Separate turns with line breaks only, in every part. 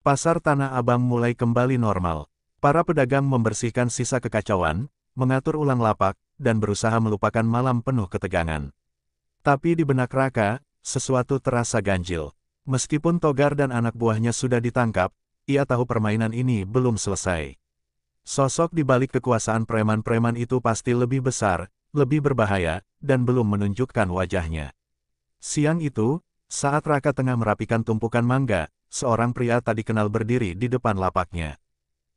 Pasar Tanah Abang mulai kembali normal. Para pedagang membersihkan sisa kekacauan, mengatur ulang lapak, dan berusaha melupakan malam penuh ketegangan. Tapi di benak Raka, sesuatu terasa ganjil. Meskipun Togar dan anak buahnya sudah ditangkap, ia tahu permainan ini belum selesai. Sosok di balik kekuasaan preman-preman itu pasti lebih besar, lebih berbahaya, dan belum menunjukkan wajahnya. Siang itu, saat Raka tengah merapikan tumpukan mangga, seorang pria tak dikenal berdiri di depan lapaknya.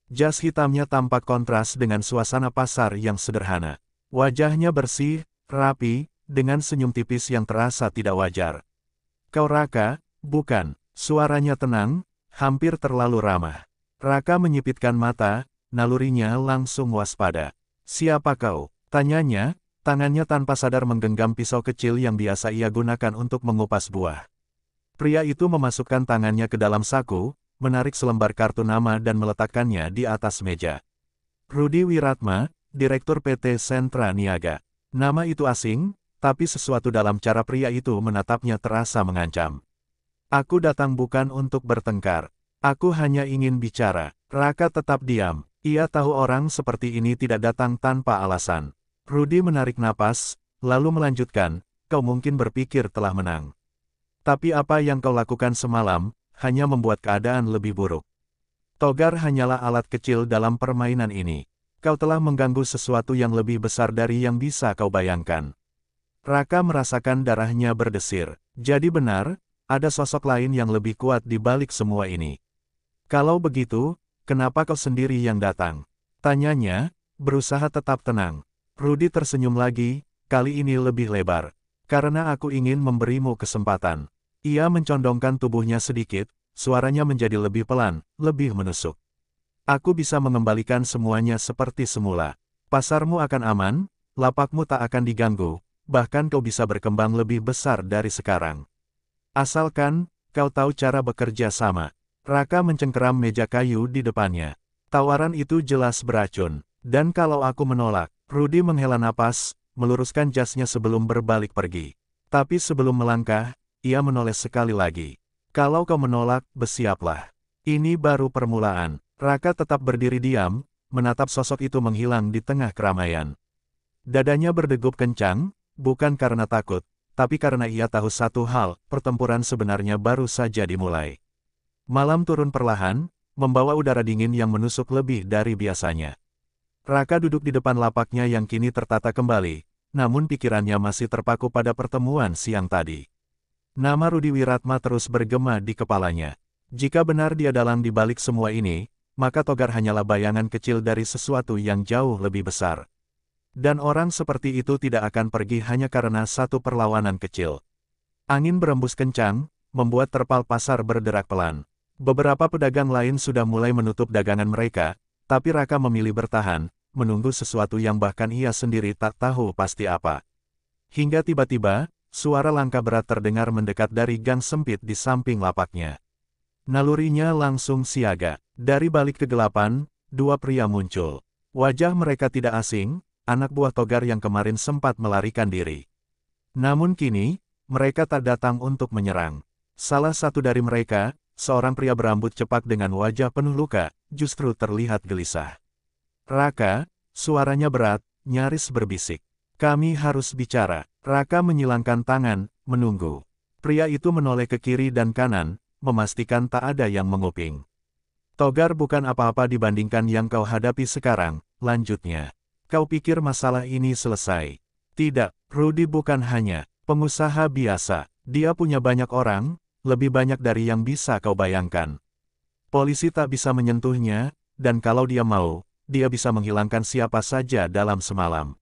Jas hitamnya tampak kontras dengan suasana pasar yang sederhana. Wajahnya bersih, rapi, dengan senyum tipis yang terasa tidak wajar. "Kau Raka, bukan?" Suaranya tenang, hampir terlalu ramah. Raka menyipitkan mata, nalurinya langsung waspada. "Siapa kau?" tanyanya, tangannya tanpa sadar menggenggam pisau kecil yang biasa ia gunakan untuk mengupas buah. Pria itu memasukkan tangannya ke dalam saku, menarik selembar kartu nama dan meletakkannya di atas meja. "Rudi Wiratma, Direktur PT Sentra Niaga." Nama itu asing, tapi sesuatu dalam cara pria itu menatapnya terasa mengancam. "Aku datang bukan untuk bertengkar. Aku hanya ingin bicara." Raka tetap diam. Ia tahu orang seperti ini tidak datang tanpa alasan. Rudi menarik napas, lalu melanjutkan, "Kau mungkin berpikir telah menang. Tapi apa yang kau lakukan semalam, hanya membuat keadaan lebih buruk. Togar hanyalah alat kecil dalam permainan ini. Kau telah mengganggu sesuatu yang lebih besar dari yang bisa kau bayangkan." Raka merasakan darahnya berdesir. Jadi benar, ada sosok lain yang lebih kuat di balik semua ini. "Kalau begitu, kenapa kau sendiri yang datang?" tanyanya, berusaha tetap tenang. Rudi tersenyum lagi, kali ini lebih lebar. "Karena aku ingin memberimu kesempatan." Ia mencondongkan tubuhnya sedikit, suaranya menjadi lebih pelan, lebih menusuk. "Aku bisa mengembalikan semuanya seperti semula. Pasarmu akan aman, lapakmu tak akan diganggu, bahkan kau bisa berkembang lebih besar dari sekarang. Asalkan, kau tahu cara bekerja sama." Raka mencengkeram meja kayu di depannya. Tawaran itu jelas beracun. "Dan kalau aku menolak?" Rudi menghela napas, meluruskan jasnya sebelum berbalik pergi. Tapi sebelum melangkah, ia menoleh sekali lagi. "Kalau kau menolak, bersiaplah. Ini baru permulaan." Raka tetap berdiri diam, menatap sosok itu menghilang di tengah keramaian. Dadanya berdegup kencang, bukan karena takut, tapi karena ia tahu satu hal, pertempuran sebenarnya baru saja dimulai. Malam turun perlahan, membawa udara dingin yang menusuk lebih dari biasanya. Raka duduk di depan lapaknya yang kini tertata kembali, namun pikirannya masih terpaku pada pertemuan siang tadi. Nama Rudi Wiratma terus bergema di kepalanya. Jika benar dia dalang di balik semua ini, maka Togar hanyalah bayangan kecil dari sesuatu yang jauh lebih besar. Dan orang seperti itu tidak akan pergi hanya karena satu perlawanan kecil. Angin berembus kencang, membuat terpal pasar berderak pelan. Beberapa pedagang lain sudah mulai menutup dagangan mereka, tapi Raka memilih bertahan, menunggu sesuatu yang bahkan ia sendiri tak tahu pasti apa. Hingga tiba-tiba, suara langkah berat terdengar mendekat dari gang sempit di samping lapaknya. Nalurinya langsung siaga. Dari balik kegelapan, dua pria muncul. Wajah mereka tidak asing, anak buah Togar yang kemarin sempat melarikan diri. Namun kini, mereka tak datang untuk menyerang. Salah satu dari mereka, seorang pria berambut cepak dengan wajah penuh luka, justru terlihat gelisah. "Raka," suaranya berat, nyaris berbisik. "Kami harus bicara." Raka menyilangkan tangan, menunggu. Pria itu menoleh ke kiri dan kanan, memastikan tak ada yang menguping. "Togar bukan apa-apa dibandingkan yang kau hadapi sekarang," lanjutnya. "Kau pikir masalah ini selesai?" "Tidak, Rudi bukan hanya pengusaha biasa. Dia punya banyak orang, lebih banyak dari yang bisa kau bayangkan. Polisi tak bisa menyentuhnya, dan kalau dia mau, dia bisa menghilangkan siapa saja dalam semalam."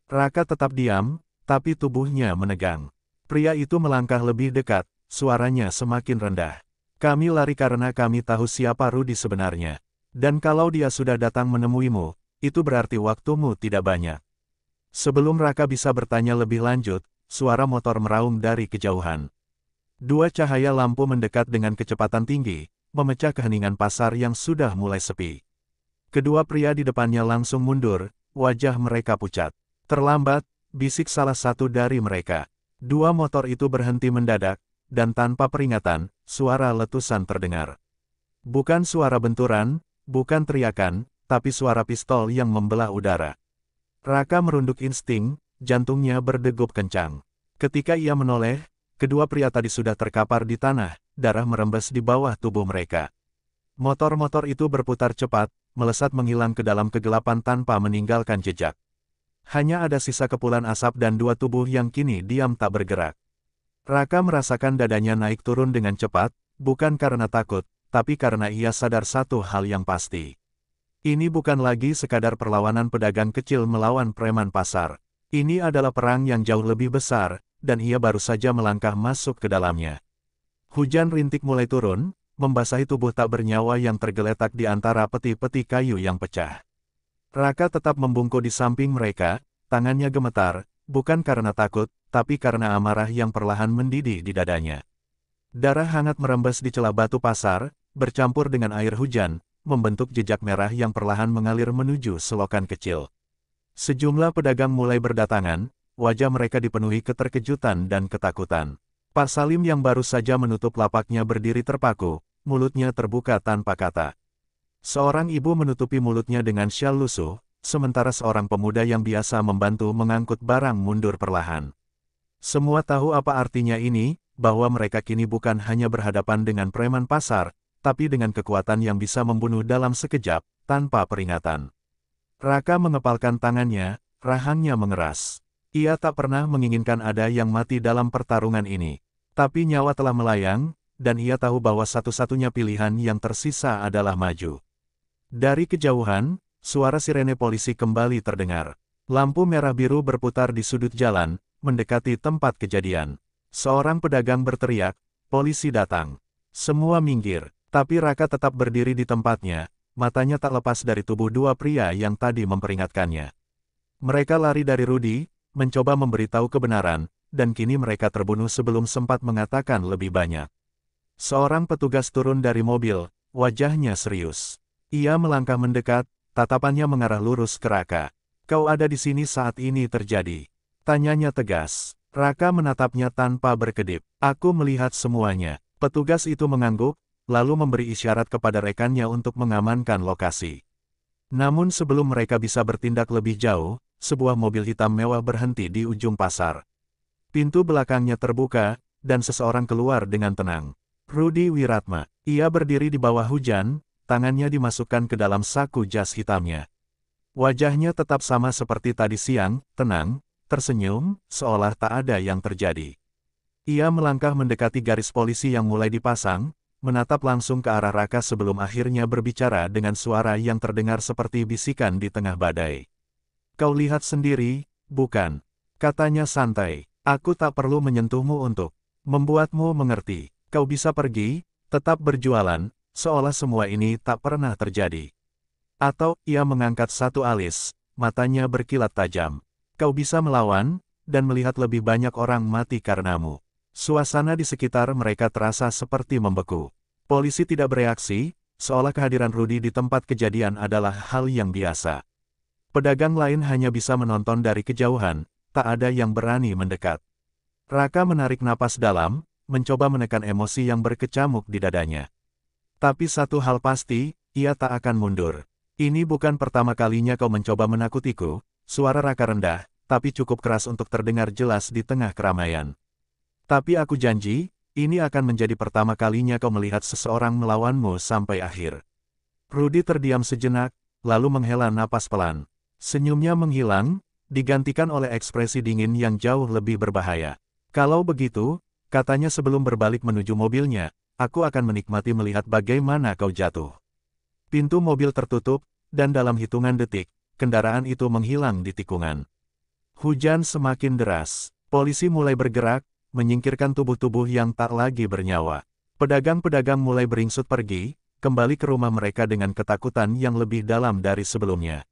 Raka tetap diam, tapi tubuhnya menegang. Pria itu melangkah lebih dekat, suaranya semakin rendah. "Kami lari karena kami tahu siapa Rudi sebenarnya. Dan kalau dia sudah datang menemuimu, itu berarti waktumu tidak banyak." Sebelum Raka bisa bertanya lebih lanjut, suara motor meraung dari kejauhan. Dua cahaya lampu mendekat dengan kecepatan tinggi, memecah keheningan pasar yang sudah mulai sepi. Kedua pria di depannya langsung mundur, wajah mereka pucat. "Terlambat," bisik salah satu dari mereka. Dua motor itu berhenti mendadak, dan tanpa peringatan, suara letusan terdengar. Bukan suara benturan, bukan teriakan, tapi suara pistol yang membelah udara. Raka merunduk insting, jantungnya berdegup kencang. Ketika ia menoleh, kedua pria tadi sudah terkapar di tanah, darah merembes di bawah tubuh mereka. Motor-motor itu berputar cepat, melesat menghilang ke dalam kegelapan tanpa meninggalkan jejak. Hanya ada sisa kepulan asap dan dua tubuh yang kini diam tak bergerak. Raka merasakan dadanya naik turun dengan cepat, bukan karena takut, tapi karena ia sadar satu hal yang pasti. Ini bukan lagi sekadar perlawanan pedagang kecil melawan preman pasar. Ini adalah perang yang jauh lebih besar, dan ia baru saja melangkah masuk ke dalamnya. Hujan rintik mulai turun, membasahi tubuh tak bernyawa yang tergeletak di antara peti-peti kayu yang pecah. Raka tetap membungkuk di samping mereka, tangannya gemetar, bukan karena takut, tapi karena amarah yang perlahan mendidih di dadanya. Darah hangat merembes di celah batu pasar, bercampur dengan air hujan, membentuk jejak merah yang perlahan mengalir menuju selokan kecil. Sejumlah pedagang mulai berdatangan, wajah mereka dipenuhi keterkejutan dan ketakutan. Pak Salim yang baru saja menutup lapaknya berdiri terpaku, mulutnya terbuka tanpa kata. Seorang ibu menutupi mulutnya dengan syal lusuh, sementara seorang pemuda yang biasa membantu mengangkut barang mundur perlahan. Semua tahu apa artinya ini, bahwa mereka kini bukan hanya berhadapan dengan preman pasar, tapi dengan kekuatan yang bisa membunuh dalam sekejap, tanpa peringatan. Raka mengepalkan tangannya, rahangnya mengeras. Ia tak pernah menginginkan ada yang mati dalam pertarungan ini. Tapi nyawa telah melayang, dan ia tahu bahwa satu-satunya pilihan yang tersisa adalah maju. Dari kejauhan, suara sirene polisi kembali terdengar. Lampu merah biru berputar di sudut jalan, mendekati tempat kejadian. Seorang pedagang berteriak, "Polisi datang." Semua minggir. Tapi Raka tetap berdiri di tempatnya, matanya tak lepas dari tubuh dua pria yang tadi memperingatkannya. Mereka lari dari Rudy, mencoba memberitahu kebenaran, dan kini mereka terbunuh sebelum sempat mengatakan lebih banyak. Seorang petugas turun dari mobil, wajahnya serius. Ia melangkah mendekat, tatapannya mengarah lurus ke Raka. "Kau ada di sini saat ini terjadi?" Tanyanya tegas. Raka menatapnya tanpa berkedip. "Aku melihat semuanya." Petugas itu mengangguk, lalu memberi isyarat kepada rekannya untuk mengamankan lokasi. Namun sebelum mereka bisa bertindak lebih jauh, sebuah mobil hitam mewah berhenti di ujung pasar. Pintu belakangnya terbuka, dan seseorang keluar dengan tenang. Rudy Wiratma. Ia berdiri di bawah hujan, tangannya dimasukkan ke dalam saku jas hitamnya. Wajahnya tetap sama seperti tadi siang, tenang, tersenyum, seolah tak ada yang terjadi. Ia melangkah mendekati garis polisi yang mulai dipasang, menatap langsung ke arah Raka sebelum akhirnya berbicara dengan suara yang terdengar seperti bisikan di tengah badai. "Kau lihat sendiri, bukan?" Katanya santai. "Aku tak perlu menyentuhmu untuk membuatmu mengerti. Kau bisa pergi, tetap berjualan, seolah semua ini tak pernah terjadi." Atau, ia mengangkat satu alis, matanya berkilat tajam. "Kau bisa melawan, dan melihat lebih banyak orang mati karenamu." Suasana di sekitar mereka terasa seperti membeku. Polisi tidak bereaksi, seolah kehadiran Rudy di tempat kejadian adalah hal yang biasa. Pedagang lain hanya bisa menonton dari kejauhan, tak ada yang berani mendekat. Raka menarik napas dalam, mencoba menekan emosi yang berkecamuk di dadanya. Tapi satu hal pasti, ia tak akan mundur. "Ini bukan pertama kalinya kau mencoba menakutiku." Suara Raka rendah, tapi cukup keras untuk terdengar jelas di tengah keramaian. "Tapi aku janji, ini akan menjadi pertama kalinya kau melihat seseorang melawanmu sampai akhir." Rudy terdiam sejenak, lalu menghela napas pelan. Senyumnya menghilang, digantikan oleh ekspresi dingin yang jauh lebih berbahaya. "Kalau begitu," katanya sebelum berbalik menuju mobilnya, "aku akan menikmati melihat bagaimana kau jatuh." Pintu mobil tertutup, dan dalam hitungan detik, kendaraan itu menghilang di tikungan. Hujan semakin deras. Polisi mulai bergerak, menyingkirkan tubuh-tubuh yang tak lagi bernyawa. Pedagang-pedagang mulai beringsut pergi, kembali ke rumah mereka dengan ketakutan yang lebih dalam dari sebelumnya.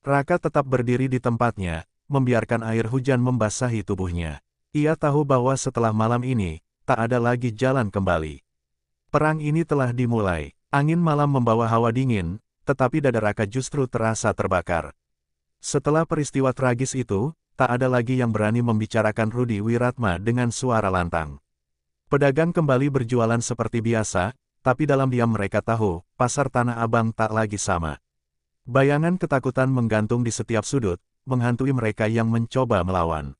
Raka tetap berdiri di tempatnya, membiarkan air hujan membasahi tubuhnya. Ia tahu bahwa setelah malam ini, tak ada lagi jalan kembali. Perang ini telah dimulai. Angin malam membawa hawa dingin, tetapi dada Raka justru terasa terbakar. Setelah peristiwa tragis itu, tak ada lagi yang berani membicarakan Rudy Wiratma dengan suara lantang. Pedagang kembali berjualan seperti biasa, tapi dalam diam mereka tahu, pasar Tanah Abang tak lagi sama. Bayangan ketakutan menggantung di setiap sudut, menghantui mereka yang mencoba melawan.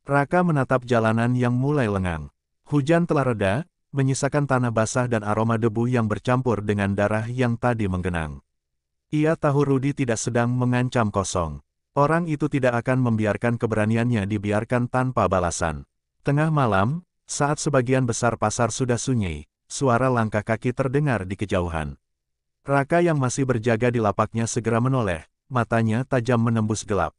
Raka menatap jalanan yang mulai lengang. Hujan telah reda, menyisakan tanah basah dan aroma debu yang bercampur dengan darah yang tadi menggenang. Ia tahu Rudy tidak sedang mengancam kosong. Orang itu tidak akan membiarkan keberaniannya dibiarkan tanpa balasan. Tengah malam, saat sebagian besar pasar sudah sunyi, suara langkah kaki terdengar di kejauhan. Raka yang masih berjaga di lapaknya segera menoleh, matanya tajam menembus gelap.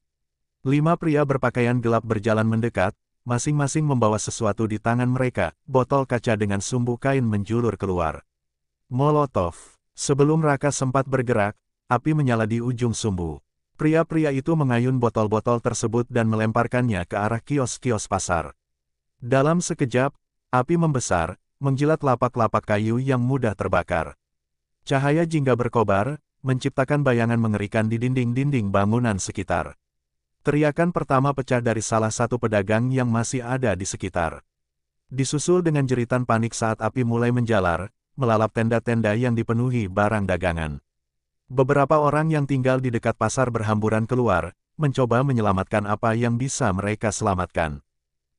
5 pria berpakaian gelap berjalan mendekat, masing-masing membawa sesuatu di tangan mereka, botol kaca dengan sumbu kain menjulur keluar. Molotov. Sebelum Raka sempat bergerak, api menyala di ujung sumbu. Pria-pria itu mengayun botol-botol tersebut dan melemparkannya ke arah kios-kios pasar. Dalam sekejap, api membesar, menjilat lapak-lapak kayu yang mudah terbakar. Cahaya jingga berkobar, menciptakan bayangan mengerikan di dinding-dinding bangunan sekitar. Teriakan pertama pecah dari salah satu pedagang yang masih ada di sekitar. Disusul dengan jeritan panik saat api mulai menjalar, melalap tenda-tenda yang dipenuhi barang dagangan. Beberapa orang yang tinggal di dekat pasar berhamburan keluar, mencoba menyelamatkan apa yang bisa mereka selamatkan.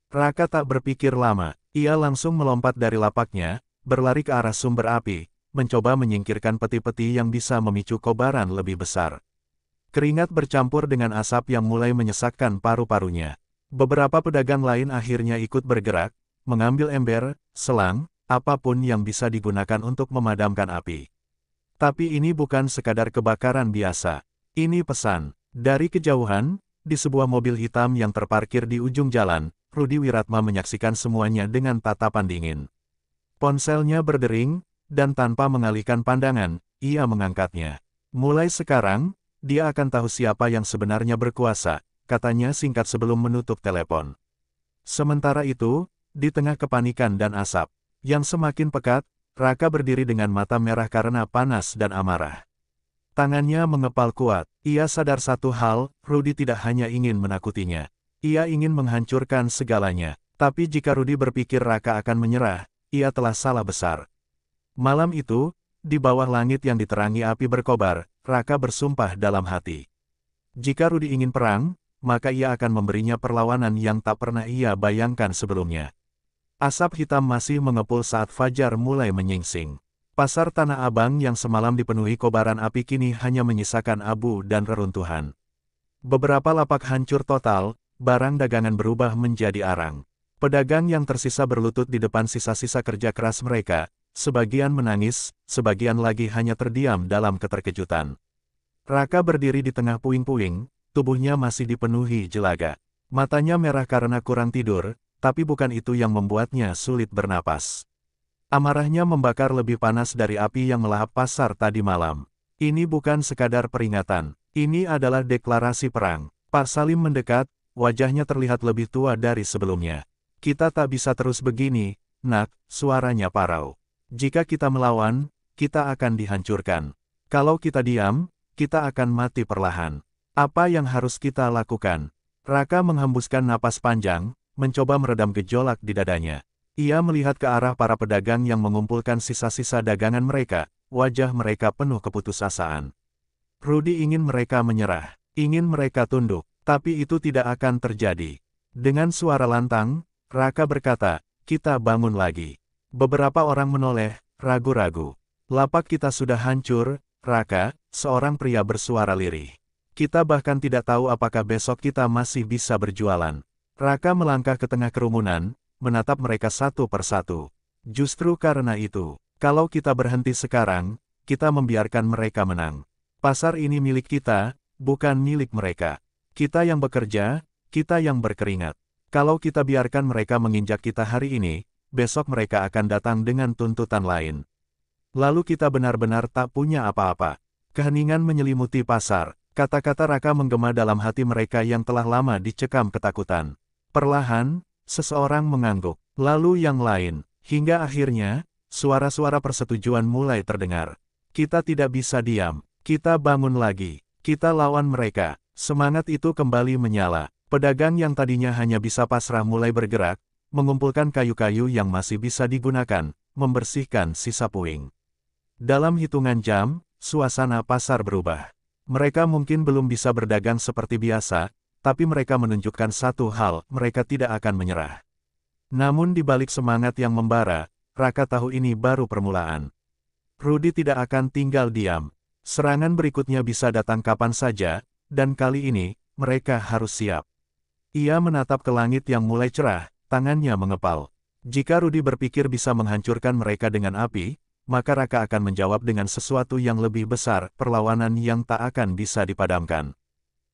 Raka tak berpikir lama, ia langsung melompat dari lapaknya, berlari ke arah sumber api, mencoba menyingkirkan peti-peti yang bisa memicu kobaran lebih besar. Keringat bercampur dengan asap yang mulai menyesakkan paru-parunya. Beberapa pedagang lain akhirnya ikut bergerak, mengambil ember, selang, apapun yang bisa digunakan untuk memadamkan api. Tapi ini bukan sekadar kebakaran biasa. Ini pesan. Dari kejauhan, di sebuah mobil hitam yang terparkir di ujung jalan, Rudy Wiratma menyaksikan semuanya dengan tatapan dingin. Ponselnya berdering, dan tanpa mengalihkan pandangan, ia mengangkatnya. Mulai sekarang, dia akan tahu siapa yang sebenarnya berkuasa, katanya singkat sebelum menutup telepon. Sementara itu, di tengah kepanikan dan asap yang semakin pekat, Raka berdiri dengan mata merah karena panas dan amarah. Tangannya mengepal kuat. Ia sadar satu hal, Rudy tidak hanya ingin menakutinya. Ia ingin menghancurkan segalanya. Tapi jika Rudy berpikir Raka akan menyerah, ia telah salah besar. Malam itu, di bawah langit yang diterangi api berkobar, Raka bersumpah dalam hati. Jika Rudy ingin perang, maka ia akan memberinya perlawanan yang tak pernah ia bayangkan sebelumnya. Asap hitam masih mengepul saat fajar mulai menyingsing. Pasar Tanah Abang yang semalam dipenuhi kobaran api kini hanya menyisakan abu dan reruntuhan. Beberapa lapak hancur total, barang dagangan berubah menjadi arang. Pedagang yang tersisa berlutut di depan sisa-sisa kerja keras mereka, sebagian menangis, sebagian lagi hanya terdiam dalam keterkejutan. Raka berdiri di tengah puing-puing, tubuhnya masih dipenuhi jelaga. Matanya merah karena kurang tidur, tapi bukan itu yang membuatnya sulit bernapas. Amarahnya membakar lebih panas dari api yang melahap pasar tadi malam. Ini bukan sekadar peringatan, ini adalah deklarasi perang. Pak Salim mendekat, wajahnya terlihat lebih tua dari sebelumnya. Kita tak bisa terus begini, nak, suaranya parau. Jika kita melawan, kita akan dihancurkan. Kalau kita diam, kita akan mati perlahan. Apa yang harus kita lakukan? Raka menghembuskan napas panjang, mencoba meredam gejolak di dadanya. Ia melihat ke arah para pedagang yang mengumpulkan sisa-sisa dagangan mereka, wajah mereka penuh keputusasaan. Rudy ingin mereka menyerah, ingin mereka tunduk, tapi itu tidak akan terjadi. Dengan suara lantang, Raka berkata, kita bangun lagi. Beberapa orang menoleh, ragu-ragu. Lapak kita sudah hancur, Raka, seorang pria bersuara lirih. Kita bahkan tidak tahu apakah besok kita masih bisa berjualan. Raka melangkah ke tengah kerumunan, menatap mereka satu persatu. Justru karena itu, kalau kita berhenti sekarang, kita membiarkan mereka menang. Pasar ini milik kita, bukan milik mereka. Kita yang bekerja, kita yang berkeringat. Kalau kita biarkan mereka menginjak kita hari ini, besok mereka akan datang dengan tuntutan lain. Lalu kita benar-benar tak punya apa-apa. Keheningan menyelimuti pasar. Kata-kata Raka menggema dalam hati mereka yang telah lama dicekam ketakutan. Perlahan, seseorang mengangguk, lalu yang lain, hingga akhirnya, suara-suara persetujuan mulai terdengar. Kita tidak bisa diam, kita bangun lagi, kita lawan mereka. Semangat itu kembali menyala. Pedagang yang tadinya hanya bisa pasrah mulai bergerak, mengumpulkan kayu-kayu yang masih bisa digunakan, membersihkan sisa puing. Dalam hitungan jam, suasana pasar berubah. Mereka mungkin belum bisa berdagang seperti biasa, tapi mereka menunjukkan satu hal, mereka tidak akan menyerah. Namun di balik semangat yang membara, Raka tahu ini baru permulaan. Rudy tidak akan tinggal diam. Serangan berikutnya bisa datang kapan saja, dan kali ini, mereka harus siap. Ia menatap ke langit yang mulai cerah, tangannya mengepal. Jika Rudy berpikir bisa menghancurkan mereka dengan api, maka Raka akan menjawab dengan sesuatu yang lebih besar, perlawanan yang tak akan bisa dipadamkan.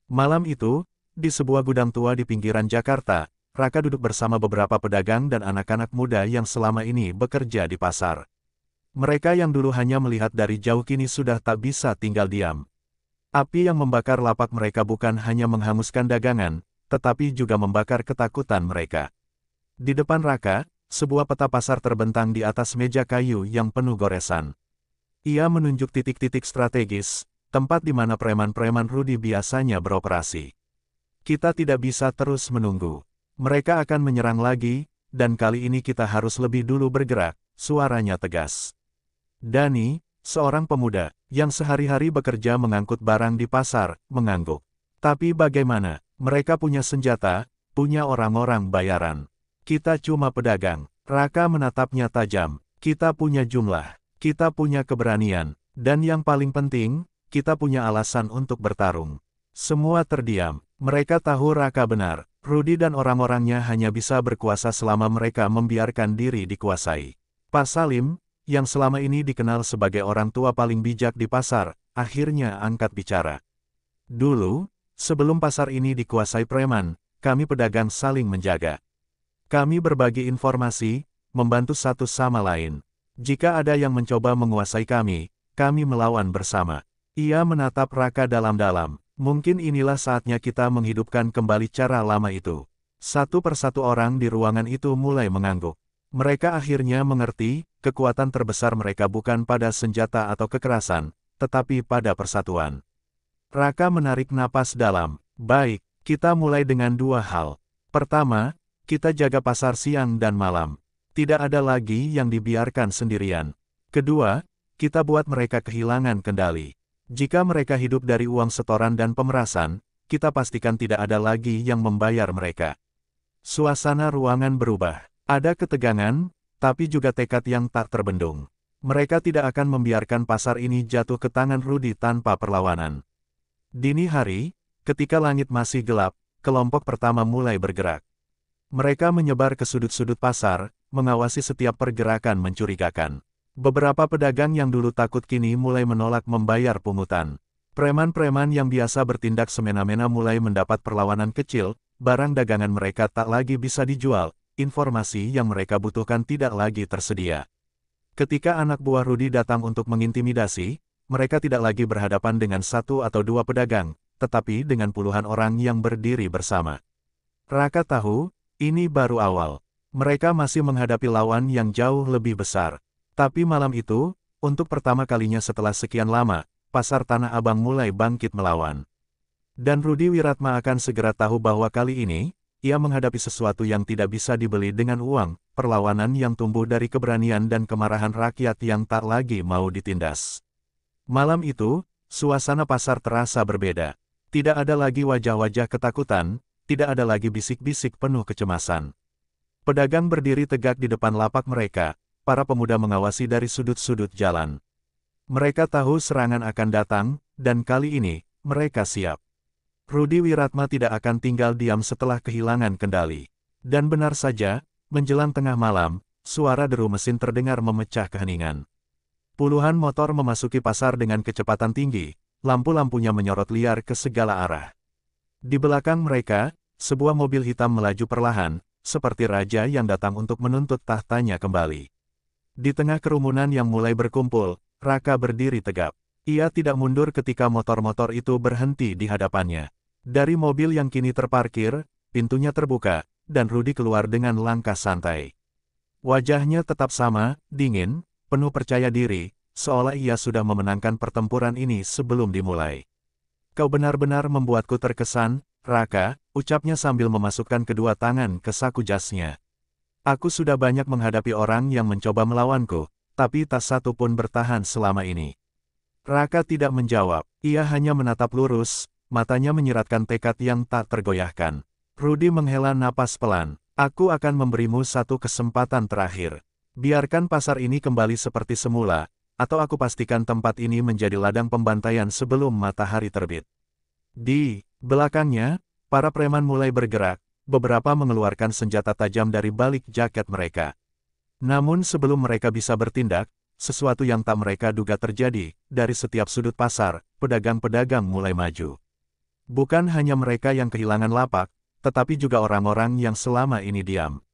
Malam itu, di sebuah gudang tua di pinggiran Jakarta, Raka duduk bersama beberapa pedagang dan anak-anak muda yang selama ini bekerja di pasar. Mereka yang dulu hanya melihat dari jauh kini sudah tak bisa tinggal diam. Api yang membakar lapak mereka bukan hanya menghanguskan dagangan, tetapi juga membakar ketakutan mereka. Di depan Raka, sebuah peta pasar terbentang di atas meja kayu yang penuh goresan. Ia menunjuk titik-titik strategis, tempat di mana preman-preman Rudy biasanya beroperasi. Kita tidak bisa terus menunggu. Mereka akan menyerang lagi, dan kali ini kita harus lebih dulu bergerak, suaranya tegas. Dani, seorang pemuda, yang sehari-hari bekerja mengangkut barang di pasar, mengangguk. Tapi bagaimana? Mereka punya senjata, punya orang-orang bayaran. Kita cuma pedagang. Raka menatapnya tajam. Kita punya jumlah. Kita punya keberanian. Dan yang paling penting, kita punya alasan untuk bertarung. Semua terdiam. Mereka tahu Raka benar. Rudy dan orang-orangnya hanya bisa berkuasa selama mereka membiarkan diri dikuasai. Pak Salim, yang selama ini dikenal sebagai orang tua paling bijak di pasar, akhirnya angkat bicara. Dulu, sebelum pasar ini dikuasai preman, kami pedagang saling menjaga. Kami berbagi informasi, membantu satu sama lain. Jika ada yang mencoba menguasai kami melawan bersama. Ia menatap Raka dalam-dalam. Mungkin inilah saatnya kita menghidupkan kembali cara lama itu. Satu persatu orang di ruangan itu mulai mengangguk. Mereka akhirnya mengerti, kekuatan terbesar mereka bukan pada senjata atau kekerasan, tetapi pada persatuan. Raka menarik napas dalam. Baik, kita mulai dengan dua hal. Pertama, kita jaga pasar siang dan malam. Tidak ada lagi yang dibiarkan sendirian. Kedua, kita buat mereka kehilangan kendali. Jika mereka hidup dari uang setoran dan pemerasan, kita pastikan tidak ada lagi yang membayar mereka. Suasana ruangan berubah. Ada ketegangan, tapi juga tekad yang tak terbendung. Mereka tidak akan membiarkan pasar ini jatuh ke tangan Rudy tanpa perlawanan. Dini hari, ketika langit masih gelap, kelompok pertama mulai bergerak. Mereka menyebar ke sudut-sudut pasar, mengawasi setiap pergerakan mencurigakan. Beberapa pedagang yang dulu takut kini mulai menolak membayar pungutan. Preman-preman yang biasa bertindak semena-mena mulai mendapat perlawanan kecil, barang dagangan mereka tak lagi bisa dijual, informasi yang mereka butuhkan tidak lagi tersedia. Ketika anak buah Rudy datang untuk mengintimidasi, mereka tidak lagi berhadapan dengan satu atau dua pedagang, tetapi dengan puluhan orang yang berdiri bersama. Raka tahu, ini baru awal. Mereka masih menghadapi lawan yang jauh lebih besar. Tapi malam itu, untuk pertama kalinya setelah sekian lama, pasar Tanah Abang mulai bangkit melawan. Dan Rudy Wiratma akan segera tahu bahwa kali ini, ia menghadapi sesuatu yang tidak bisa dibeli dengan uang, perlawanan yang tumbuh dari keberanian dan kemarahan rakyat yang tak lagi mau ditindas. Malam itu, suasana pasar terasa berbeda. Tidak ada lagi wajah-wajah ketakutan, tidak ada lagi bisik-bisik penuh kecemasan. Pedagang berdiri tegak di depan lapak mereka, para pemuda mengawasi dari sudut-sudut jalan. Mereka tahu serangan akan datang, dan kali ini, mereka siap. Rudy Wiratma tidak akan tinggal diam setelah kehilangan kendali. Dan benar saja, menjelang tengah malam, suara deru mesin terdengar memecah keheningan. Puluhan motor memasuki pasar dengan kecepatan tinggi, lampu-lampunya menyorot liar ke segala arah. Di belakang mereka, sebuah mobil hitam melaju perlahan, seperti raja yang datang untuk menuntut tahtanya kembali. Di tengah kerumunan yang mulai berkumpul, Raka berdiri tegap. Ia tidak mundur ketika motor-motor itu berhenti di hadapannya. Dari mobil yang kini terparkir, pintunya terbuka, dan Rudy keluar dengan langkah santai. Wajahnya tetap sama, dingin, penuh percaya diri, seolah ia sudah memenangkan pertempuran ini sebelum dimulai. Kau benar-benar membuatku terkesan, Raka, ucapnya sambil memasukkan kedua tangan ke saku jasnya. Aku sudah banyak menghadapi orang yang mencoba melawanku, tapi tak satu pun bertahan selama ini. Raka tidak menjawab, ia hanya menatap lurus, matanya menyiratkan tekad yang tak tergoyahkan. Rudy menghela napas pelan. Aku akan memberimu satu kesempatan terakhir. Biarkan pasar ini kembali seperti semula, atau aku pastikan tempat ini menjadi ladang pembantaian sebelum matahari terbit. Di belakangnya, para preman mulai bergerak, beberapa mengeluarkan senjata tajam dari balik jaket mereka. Namun sebelum mereka bisa bertindak, sesuatu yang tak mereka duga terjadi. Dari setiap sudut pasar, pedagang-pedagang mulai maju. Bukan hanya mereka yang kehilangan lapak, tetapi juga orang-orang yang selama ini diam.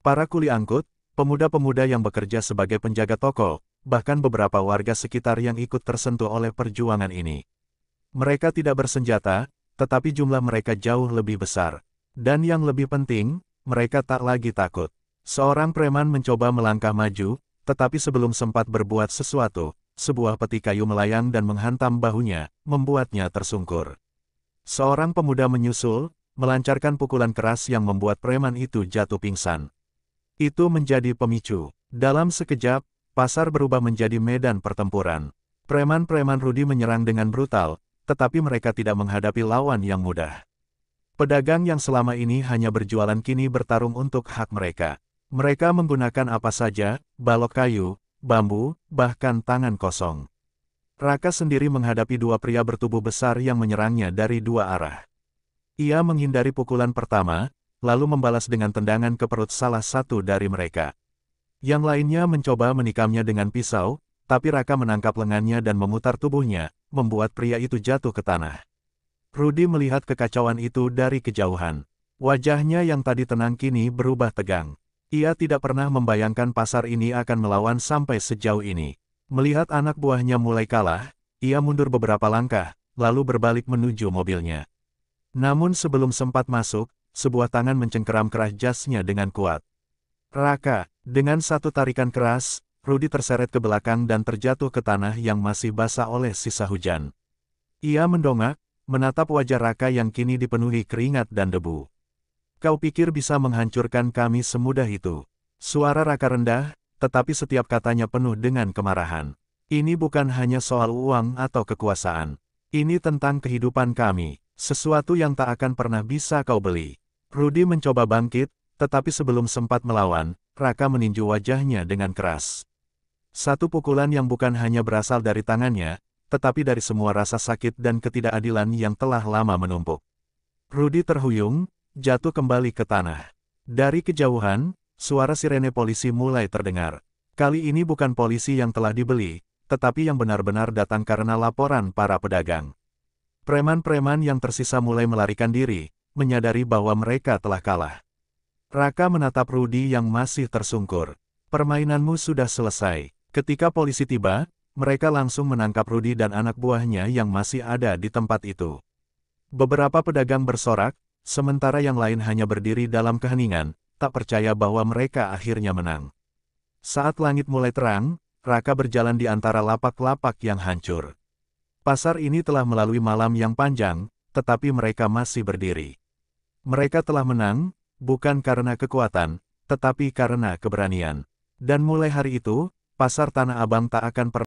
Para kuli angkut, pemuda-pemuda yang bekerja sebagai penjaga toko, bahkan beberapa warga sekitar yang ikut tersentuh oleh perjuangan ini. Mereka tidak bersenjata, tetapi jumlah mereka jauh lebih besar. Dan yang lebih penting, mereka tak lagi takut. Seorang preman mencoba melangkah maju, tetapi sebelum sempat berbuat sesuatu, sebuah peti kayu melayang dan menghantam bahunya, membuatnya tersungkur. Seorang pemuda menyusul, melancarkan pukulan keras yang membuat preman itu jatuh pingsan. Itu menjadi pemicu. Dalam sekejap, pasar berubah menjadi medan pertempuran. Preman-preman Rudy menyerang dengan brutal, tetapi mereka tidak menghadapi lawan yang mudah. Pedagang yang selama ini hanya berjualan kini bertarung untuk hak mereka. Mereka menggunakan apa saja, balok kayu, bambu, bahkan tangan kosong. Raka sendiri menghadapi dua pria bertubuh besar yang menyerangnya dari dua arah. Ia menghindari pukulan pertama, lalu membalas dengan tendangan ke perut salah satu dari mereka. Yang lainnya mencoba menikamnya dengan pisau, tapi Raka menangkap lengannya dan memutar tubuhnya, membuat pria itu jatuh ke tanah. Rudy melihat kekacauan itu dari kejauhan. Wajahnya yang tadi tenang kini berubah tegang. Ia tidak pernah membayangkan pasar ini akan melawan sampai sejauh ini. Melihat anak buahnya mulai kalah, ia mundur beberapa langkah, lalu berbalik menuju mobilnya. Namun sebelum sempat masuk, sebuah tangan mencengkeram kerah jasnya dengan kuat. Raka, dengan satu tarikan keras, Rudy terseret ke belakang dan terjatuh ke tanah yang masih basah oleh sisa hujan. Ia mendongak, menatap wajah Raka yang kini dipenuhi keringat dan debu. Kau pikir bisa menghancurkan kami semudah itu? Suara Raka rendah, tetapi setiap katanya penuh dengan kemarahan. Ini bukan hanya soal uang atau kekuasaan. Ini tentang kehidupan kami. Sesuatu yang tak akan pernah bisa kau beli. Rudy mencoba bangkit, tetapi sebelum sempat melawan, Raka meninju wajahnya dengan keras. Satu pukulan yang bukan hanya berasal dari tangannya, tetapi dari semua rasa sakit dan ketidakadilan yang telah lama menumpuk. Rudy terhuyung, jatuh kembali ke tanah. Dari kejauhan, suara sirene polisi mulai terdengar. Kali ini bukan polisi yang telah dibeli, tetapi yang benar-benar datang karena laporan para pedagang. Preman-preman yang tersisa mulai melarikan diri, menyadari bahwa mereka telah kalah. Raka menatap Rudy yang masih tersungkur. Permainanmu sudah selesai. Ketika polisi tiba, mereka langsung menangkap Rudy dan anak buahnya yang masih ada di tempat itu. Beberapa pedagang bersorak, sementara yang lain hanya berdiri dalam keheningan, tak percaya bahwa mereka akhirnya menang. Saat langit mulai terang, Raka berjalan di antara lapak-lapak yang hancur. Pasar ini telah melalui malam yang panjang, tetapi mereka masih berdiri. Mereka telah menang, bukan karena kekuatan, tetapi karena keberanian. Dan mulai hari itu, pasar Tanah Abang tak akan pernah